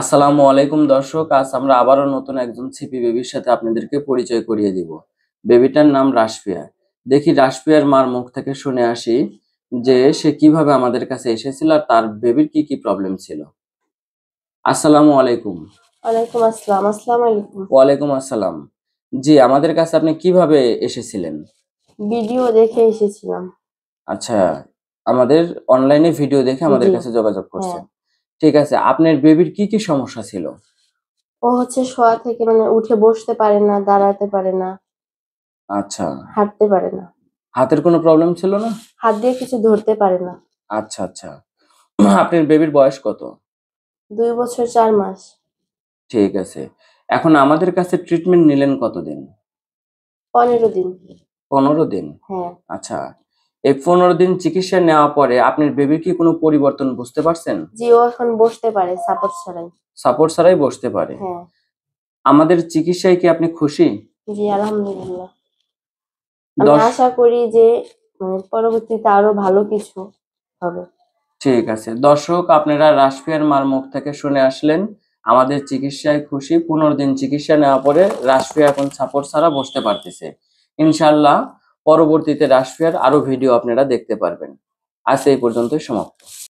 আসসালামু আলাইকুম দর্শক, আজ আমরা আবারও নতুন একজন ছিপি বেবির সাথে আপনাদেরকে পরিচয় করিয়ে দিব। বেবিটার নাম রাশফিয়া। দেখি রাশফিয়ার মার মুখ থেকে শুনে আসি যে সে কিভাবে আমাদের কাছে এসেছিল আর তার বেবির কি কি প্রবলেম ছিল। আসসালামু আলাইকুম। ওয়ালাইকুম আসসালাম। আসসালামু আলাইকুম। ওয়ালাইকুম আসসালাম। জি, আমাদের কাছে আপনি কিভাবে এসেছিলেন? ভিডিও দেখে এসেছিলাম। আচ্ছা, আমাদের অনলাইনে ভিডিও দেখে আমাদের জি, কাছে যোগাযোগ হ্যাঁ। করছেন। ঠিক আছে, আপনার বেবির কি কি সমস্যা ছিল? ও শোয়া থেকে উঠে বসতে পারে না, দাঁড়াতে পারে না, আচ্ছা, হাঁটতে পারে না। হাতের কোনো প্রবলেম ছিল না? হাত দিয়ে কিছু ধরতে পারে না। আচ্ছা, আচ্ছা। আপনার বেবির বয়স কত? ২ বছর ৪ মাস। ঠিক আছে। এখন আমাদের কাছে ট্রিটমেন্ট নিলেন কতদিন? ১৫ দিন। ১৫ দিন? হ্যাঁ। আচ্ছা। এই ১৫ দিন চিকিৎসা নেওয়ার পরে আপনার বেবির কি কোনো পরিবর্তন বুঝতে পারছেন? জি, ও এখন বসতে পারে সাপোর্ট ছাড়াই। সাপোর্ট ছাড়াই বসতে পারে। হ্যাঁ। আমাদের চিকিৎসায় কি আপনি খুশি? জি, আলহামদুলিল্লাহ। আমি দশ আশা করি যে পরবর্তীতে আরো ভালো কিছু হবে। ঠিক আছে। দর্শক, আপনারা রাশফিয়ার মার মুখ থেকে শুনে আসলেন। আমাদের চিকিৎসায় খুশি। ১৫ দিন চিকিৎসা নেওয়ার পরে রাশফিয়া এখন সাপোর্ট ছাড়া বসতে পারতেছে। ইনশাআল্লাহ পরবর্তীতে রাশফিয়ার আরো ভিডিও আপনারা দেখতে পারবেন। আজ এই পর্যন্তই সমাপ্ত।